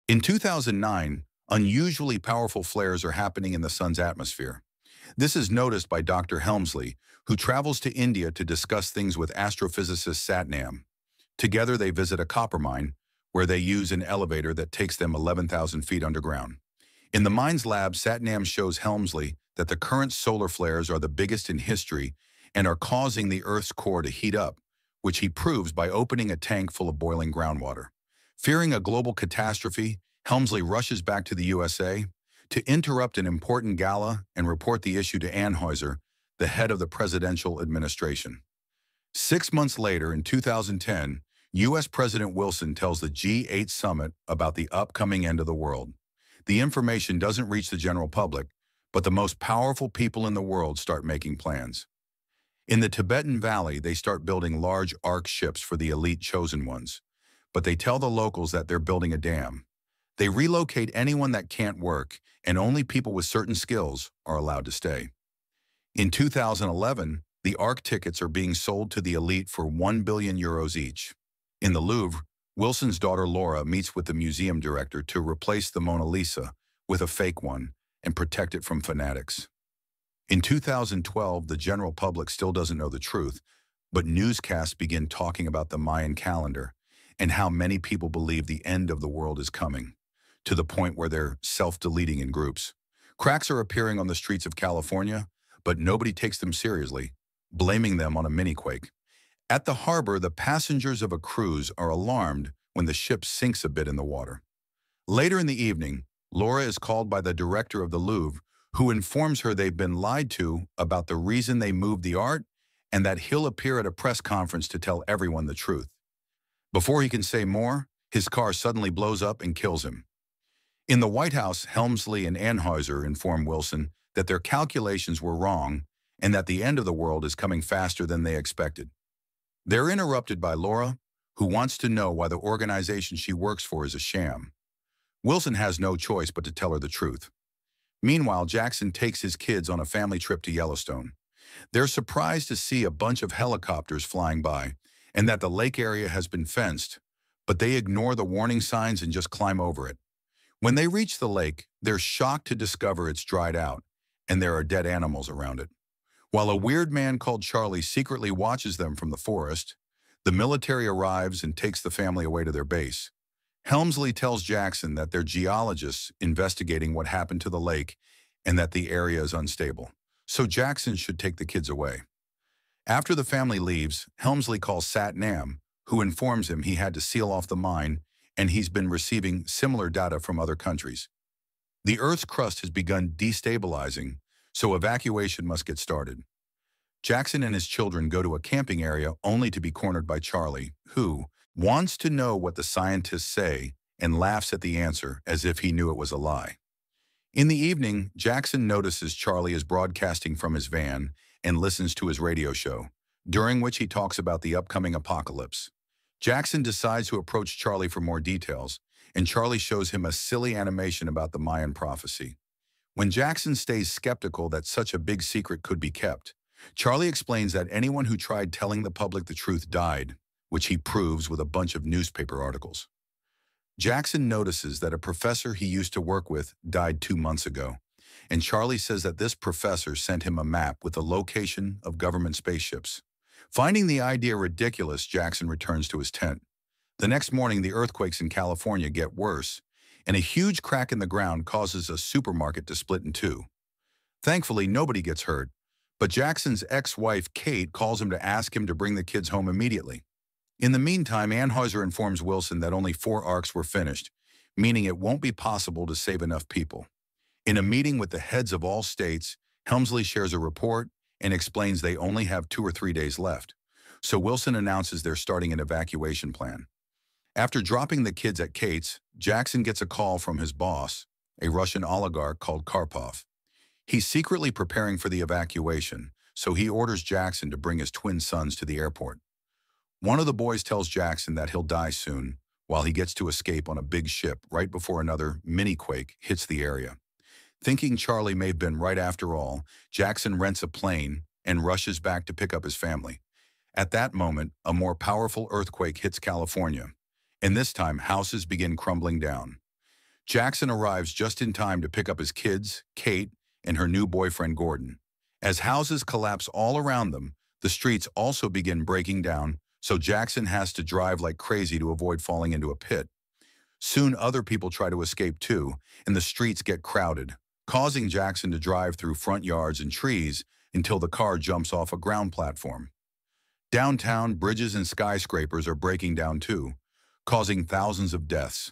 In 2009, unusually powerful flares are happening in the sun's atmosphere. This is noticed by Dr. Helmsley, who travels to India to discuss things with astrophysicist Satnam. Together they visit a copper mine, where they use an elevator that takes them 11,000 feet underground. In the mine's lab, Satnam shows Helmsley that the current solar flares are the biggest in history and are causing the Earth's core to heat up, which he proves by opening a tank full of boiling groundwater. Fearing a global catastrophe, Helmsley rushes back to the USA to interrupt an important gala and report the issue to Anheuser, the head of the presidential administration. 6 months later, in 2010, U.S. President Wilson tells the G8 summit about the upcoming end of the world. The information doesn't reach the general public, but the most powerful people in the world start making plans. In the Tibetan Valley, they start building large ark ships for the elite chosen ones, but they tell the locals that they're building a dam. They relocate anyone that can't work, and only people with certain skills are allowed to stay. In 2011, the ark tickets are being sold to the elite for €1 billion each. In the Louvre, Wilson's daughter Laura meets with the museum director to replace the Mona Lisa with a fake one and protect it from fanatics. In 2012, the general public still doesn't know the truth, but newscasts begin talking about the Mayan calendar and how many people believe the end of the world is coming, to the point where they're self-deleting in groups. Cracks are appearing on the streets of California, but nobody takes them seriously, blaming them on a mini-quake. At the harbor, the passengers of a cruise are alarmed when the ship sinks a bit in the water. Later in the evening, Laura is called by the director of the Louvre, who informs her they've been lied to about the reason they moved the art and that he'll appear at a press conference to tell everyone the truth. Before he can say more, his car suddenly blows up and kills him. In the White House, Helmsley and Anheuser inform Wilson that their calculations were wrong and that the end of the world is coming faster than they expected. They're interrupted by Laura, who wants to know why the organization she works for is a sham. Wilson has no choice but to tell her the truth. Meanwhile, Jackson takes his kids on a family trip to Yellowstone. They're surprised to see a bunch of helicopters flying by and that the lake area has been fenced, but they ignore the warning signs and just climb over it. When they reach the lake, they're shocked to discover it's dried out and there are dead animals around it. While a weird man called Charlie secretly watches them from the forest, the military arrives and takes the family away to their base. Helmsley tells Jackson that they're geologists investigating what happened to the lake and that the area is unstable, so Jackson should take the kids away. After the family leaves, Helmsley calls Satnam, who informs him he had to seal off the mine and he's been receiving similar data from other countries. The Earth's crust has begun destabilizing, so evacuation must get started. Jackson and his children go to a camping area only to be cornered by Charlie, who wants to know what the scientists say and laughs at the answer as if he knew it was a lie. In the evening, Jackson notices Charlie is broadcasting from his van and listens to his radio show, during which he talks about the upcoming apocalypse. Jackson decides to approach Charlie for more details, and Charlie shows him a silly animation about the Mayan prophecy. When Jackson stays skeptical that such a big secret could be kept, Charlie explains that anyone who tried telling the public the truth died, which he proves with a bunch of newspaper articles. Jackson notices that a professor he used to work with died 2 months ago, and Charlie says that this professor sent him a map with the location of government spaceships. Finding the idea ridiculous, Jackson returns to his tent. The next morning, the earthquakes in California get worse, and a huge crack in the ground causes a supermarket to split in two. Thankfully, nobody gets hurt, but Jackson's ex-wife, Kate, calls him to ask him to bring the kids home immediately. In the meantime, Anheuser informs Wilson that only 4 arcs were finished, meaning it won't be possible to save enough people. In a meeting with the heads of all states, Helmsley shares a report and explains they only have 2 or 3 days left, so Wilson announces they're starting an evacuation plan. After dropping the kids at Kate's, Jackson gets a call from his boss, a Russian oligarch called Karpov. He's secretly preparing for the evacuation, so he orders Jackson to bring his twin sons to the airport. One of the boys tells Jackson that he'll die soon, while he gets to escape on a big ship right before another mini-quake hits the area. Thinking Charlie may have been right after all, Jackson rents a plane and rushes back to pick up his family. At that moment, a more powerful earthquake hits California, and this time houses begin crumbling down. Jackson arrives just in time to pick up his kids, Kate, and her new boyfriend Gordon. As houses collapse all around them, the streets also begin breaking down, so Jackson has to drive like crazy to avoid falling into a pit. Soon other people try to escape too, and the streets get crowded, causing Jackson to drive through front yards and trees until the car jumps off a ground platform. Downtown, bridges and skyscrapers are breaking down too, causing thousands of deaths.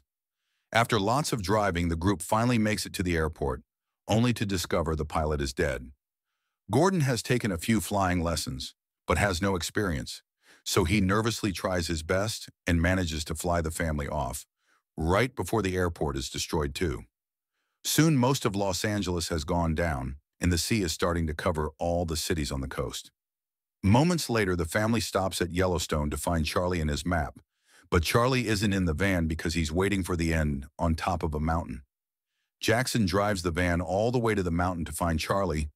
After lots of driving, the group finally makes it to the airport, only to discover the pilot is dead. Gordon has taken a few flying lessons, but has no experience, so he nervously tries his best and manages to fly the family off, right before the airport is destroyed too. Soon most of Los Angeles has gone down, and the sea is starting to cover all the cities on the coast. Moments later, the family stops at Yellowstone to find Charlie and his map, but Charlie isn't in the van because he's waiting for the end on top of a mountain. Jackson drives the van all the way to the mountain to find Charlie,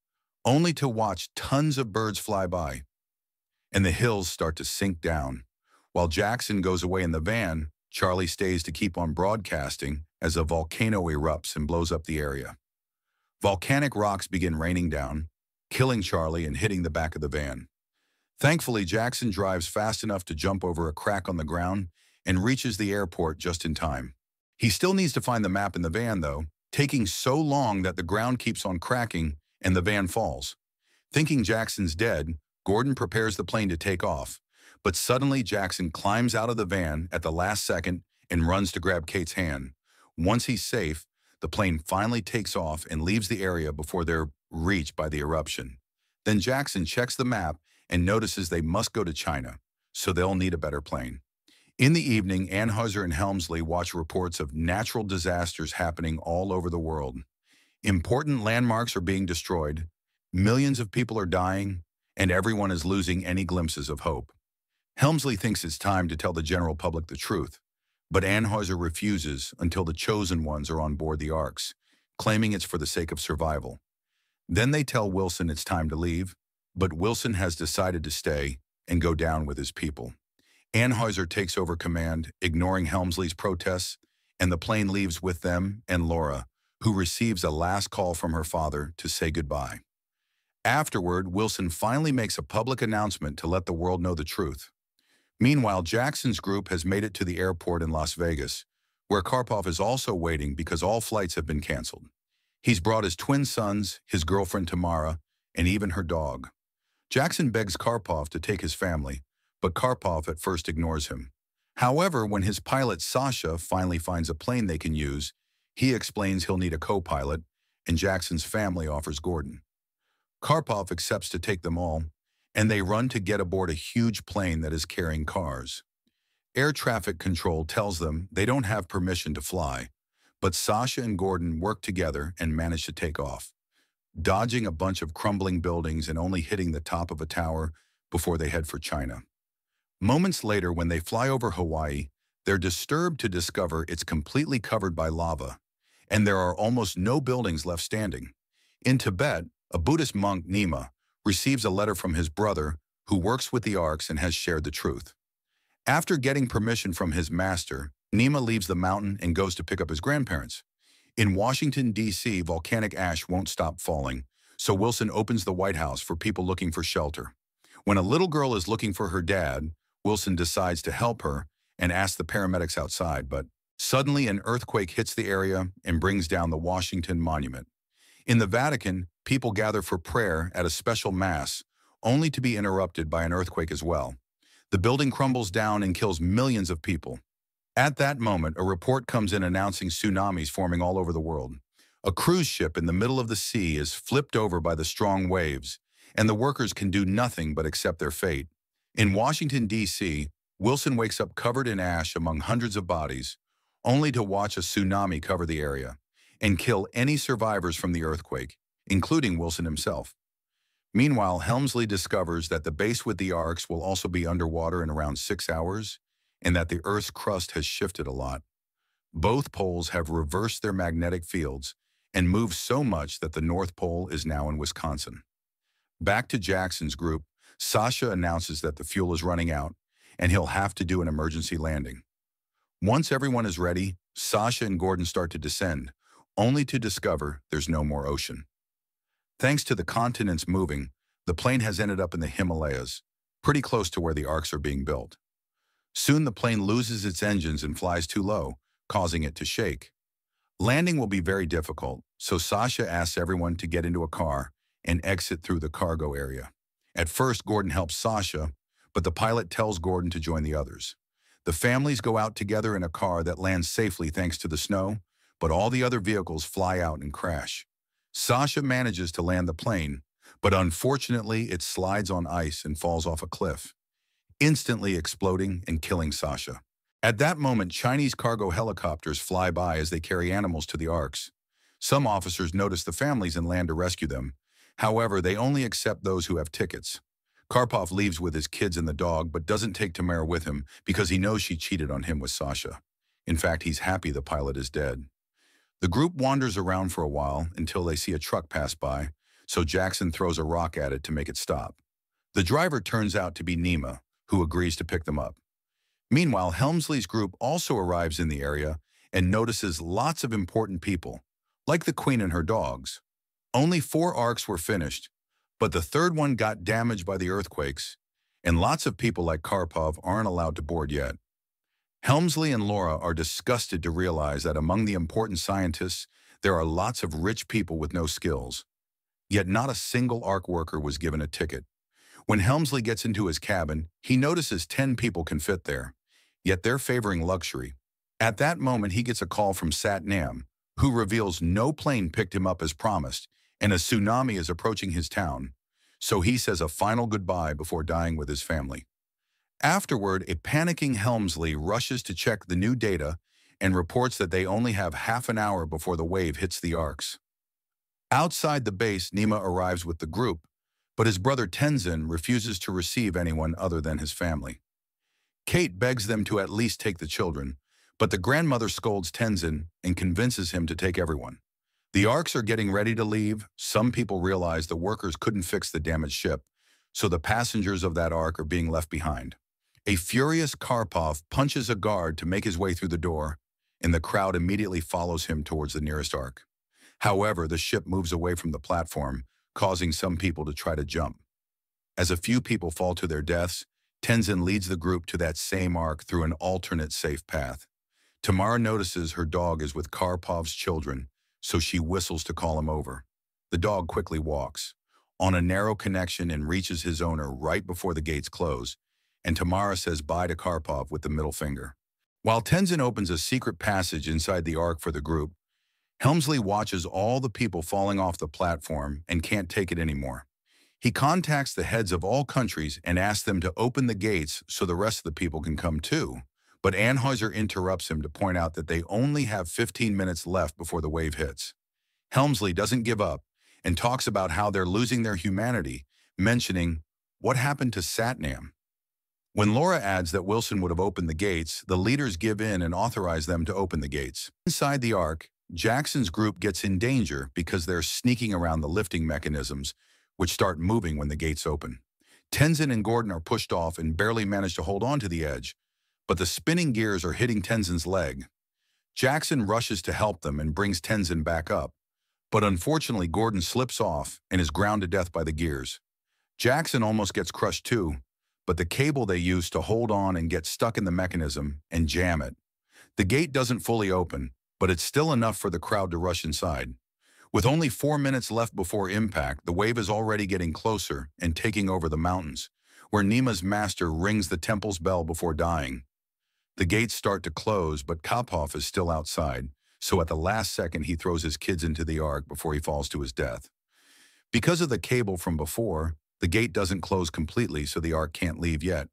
only to watch tons of birds fly by, and the hills start to sink down. While Jackson goes away in the van, Charlie stays to keep on broadcasting as a volcano erupts and blows up the area. Volcanic rocks begin raining down, killing Charlie and hitting the back of the van. Thankfully, Jackson drives fast enough to jump over a crack on the ground and reaches the airport just in time. He still needs to find the map in the van, though, taking so long that the ground keeps on cracking and the van falls. Thinking Jackson's dead, Gordon prepares the plane to take off, but suddenly Jackson climbs out of the van at the last second and runs to grab Kate's hand. Once he's safe, the plane finally takes off and leaves the area before they're reached by the eruption. Then Jackson checks the map and notices they must go to China, so they'll need a better plane. In the evening, Anheuser and Helmsley watch reports of natural disasters happening all over the world. Important landmarks are being destroyed, millions of people are dying, and everyone is losing any glimpses of hope. Helmsley thinks it's time to tell the general public the truth, but Anheuser refuses until the chosen ones are on board the Arks, claiming it's for the sake of survival. Then they tell Wilson it's time to leave, but Wilson has decided to stay and go down with his people. Anheuser takes over command, ignoring Helmsley's protests, and the plane leaves with them and Laura, who receives a last call from her father to say goodbye. Afterward, Wilson finally makes a public announcement to let the world know the truth. Meanwhile, Jackson's group has made it to the airport in Las Vegas, where Karpov is also waiting because all flights have been canceled. He's brought his twin sons, his girlfriend Tamara, and even her dog. Jackson begs Karpov to take his family, but Karpov at first ignores him. However, when his pilot Sasha finally finds a plane they can use, he explains he'll need a co-pilot, and Jackson's family offers Gordon. Karpov accepts to take them all, and they run to get aboard a huge plane that is carrying cars. Air traffic control tells them they don't have permission to fly, but Sasha and Gordon work together and manage to take off, dodging a bunch of crumbling buildings and only hitting the top of a tower before they head for China. Moments later, when they fly over Hawaii, they're disturbed to discover it's completely covered by lava, and there are almost no buildings left standing. In Tibet, a Buddhist monk, Nima, receives a letter from his brother, who works with the Arks and has shared the truth. After getting permission from his master, Nima leaves the mountain and goes to pick up his grandparents. In Washington, D.C., volcanic ash won't stop falling, so Wilson opens the White House for people looking for shelter. When a little girl is looking for her dad, Wilson decides to help her and asks the paramedics outside, but suddenly an earthquake hits the area and brings down the Washington Monument. In the Vatican, people gather for prayer at a special mass, only to be interrupted by an earthquake as well. The building crumbles down and kills millions of people. At that moment, a report comes in announcing tsunamis forming all over the world. A cruise ship in the middle of the sea is flipped over by the strong waves, and the workers can do nothing but accept their fate. In Washington, D.C., Wilson wakes up covered in ash among hundreds of bodies, only to watch a tsunami cover the area and kill any survivors from the earthquake, including Wilson himself. Meanwhile, Helmsley discovers that the base with the Arks will also be underwater in around 6 hours, and that the Earth's crust has shifted a lot. Both poles have reversed their magnetic fields and moved so much that the North Pole is now in Wisconsin. Back to Jackson's group, Sasha announces that the fuel is running out, and he'll have to do an emergency landing. Once everyone is ready, Sasha and Gordon start to descend, only to discover there's no more ocean. Thanks to the continents moving, the plane has ended up in the Himalayas, pretty close to where the arcs are being built. Soon the plane loses its engines and flies too low, causing it to shake. Landing will be very difficult, so Sasha asks everyone to get into a car and exit through the cargo area. At first, Gordon helps Sasha, but the pilot tells Gordon to join the others. The families go out together in a car that lands safely thanks to the snow, but all the other vehicles fly out and crash. Sasha manages to land the plane, but unfortunately it slides on ice and falls off a cliff, instantly exploding and killing Sasha. At that moment, Chinese cargo helicopters fly by as they carry animals to the arks. Some officers notice the families and land to rescue them. However, they only accept those who have tickets. Karpov leaves with his kids and the dog, but doesn't take Tamara with him because he knows she cheated on him with Sasha. In fact, he's happy the pilot is dead. The group wanders around for a while until they see a truck pass by, so Jackson throws a rock at it to make it stop. The driver turns out to be Nima, who agrees to pick them up. Meanwhile, Helmsley's group also arrives in the area and notices lots of important people, like the Queen and her dogs. Only 4 arcs were finished, but the third one got damaged by the earthquakes, and lots of people like Karpov aren't allowed to board yet. Helmsley and Laura are disgusted to realize that among the important scientists, there are lots of rich people with no skills. Yet not a single arc worker was given a ticket. When Helmsley gets into his cabin, he notices 10 people can fit there, yet they're favoring luxury. At that moment, he gets a call from Satnam, who reveals no plane picked him up as promised, and a tsunami is approaching his town, so he says a final goodbye before dying with his family. Afterward, a panicking Helmsley rushes to check the new data and reports that they only have half an hour before the wave hits the arcs. Outside the base, Nima arrives with the group, but his brother Tenzin refuses to receive anyone other than his family. Kate begs them to at least take the children, but the grandmother scolds Tenzin and convinces him to take everyone. The arcs are getting ready to leave. Some people realize the workers couldn't fix the damaged ship, so the passengers of that arc are being left behind. A furious Karpov punches a guard to make his way through the door, and the crowd immediately follows him towards the nearest arc. However, the ship moves away from the platform, causing some people to try to jump. As a few people fall to their deaths, Tenzin leads the group to that same arc through an alternate safe path. Tamara notices her dog is with Karpov's children, so she whistles to call him over. The dog quickly walks on a narrow connection and reaches his owner right before the gates close, and Tamara says bye to Karpov with the middle finger. While Tenzin opens a secret passage inside the arc for the group, Helmsley watches all the people falling off the platform and can't take it anymore. He contacts the heads of all countries and asks them to open the gates so the rest of the people can come too. But Anheuser interrupts him to point out that they only have 15 minutes left before the wave hits. Helmsley doesn't give up and talks about how they're losing their humanity, mentioning, "What happened to Satnam?" When Laura adds that Wilson would have opened the gates, the leaders give in and authorize them to open the gates. Inside the arc, Jackson's group gets in danger because they're sneaking around the lifting mechanisms, which start moving when the gates open. Tenzin and Gordon are pushed off and barely manage to hold on to the edge, but the spinning gears are hitting Tenzin's leg. Jackson rushes to help them and brings Tenzin back up, but unfortunately Gordon slips off and is ground to death by the gears. Jackson almost gets crushed too, but the cable they use to hold on and get stuck in the mechanism and jam it. The gate doesn't fully open, but it's still enough for the crowd to rush inside. With only 4 minutes left before impact, the wave is already getting closer and taking over the mountains, where Nima's master rings the temple's bell before dying. The gates start to close, but Karpov is still outside, so at the last second he throws his kids into the ark before he falls to his death. Because of the cable from before, the gate doesn't close completely, so the ark can't leave yet.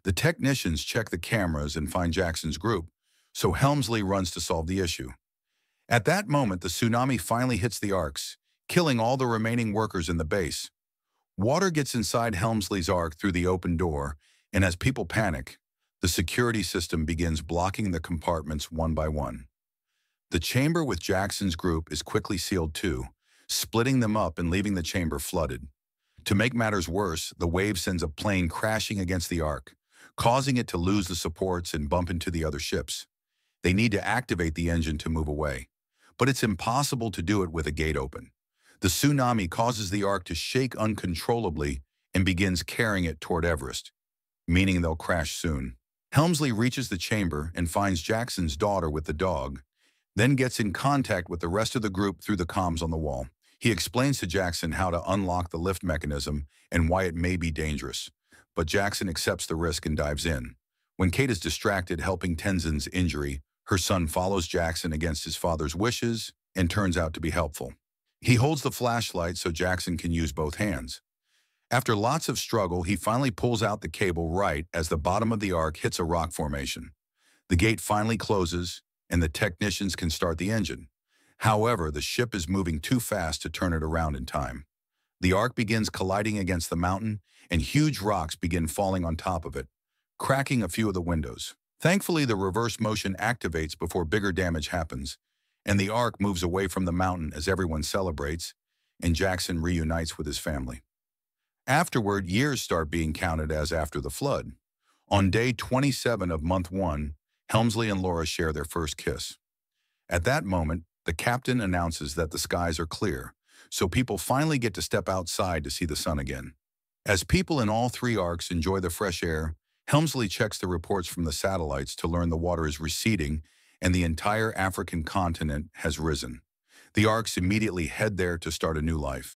The technicians check the cameras and find Jackson's group, so Helmsley runs to solve the issue. At that moment, the tsunami finally hits the arcs, killing all the remaining workers in the base. Water gets inside Helmsley's ark through the open door, and as people panic, the security system begins blocking the compartments one by one. The chamber with Jackson's group is quickly sealed too, splitting them up and leaving the chamber flooded. To make matters worse, the wave sends a plane crashing against the ark, causing it to lose the supports and bump into the other ships. They need to activate the engine to move away. But it's impossible to do it with a gate open. The tsunami causes the Ark to shake uncontrollably and begins carrying it toward Everest, meaning they'll crash soon. Helmsley reaches the chamber and finds Jackson's daughter with the dog, then gets in contact with the rest of the group through the comms on the wall. He explains to Jackson how to unlock the lift mechanism and why it may be dangerous, but Jackson accepts the risk and dives in. When Kate is distracted helping Tenzin's injury, her son follows Jackson against his father's wishes and turns out to be helpful. He holds the flashlight so Jackson can use both hands. After lots of struggle, he finally pulls out the cable right as the bottom of the Ark hits a rock formation. The gate finally closes, and the technicians can start the engine. However, the ship is moving too fast to turn it around in time. The Ark begins colliding against the mountain, and huge rocks begin falling on top of it, cracking a few of the windows. Thankfully, the reverse motion activates before bigger damage happens, and the Ark moves away from the mountain as everyone celebrates, and Jackson reunites with his family. Afterward, years start being counted as after the flood. On day 27 of month 1, Helmsley and Laura share their first kiss. At that moment, the captain announces that the skies are clear, so people finally get to step outside to see the sun again. As people in all 3 arcs enjoy the fresh air, Helmsley checks the reports from the satellites to learn the water is receding and the entire African continent has risen. The arcs immediately head there to start a new life.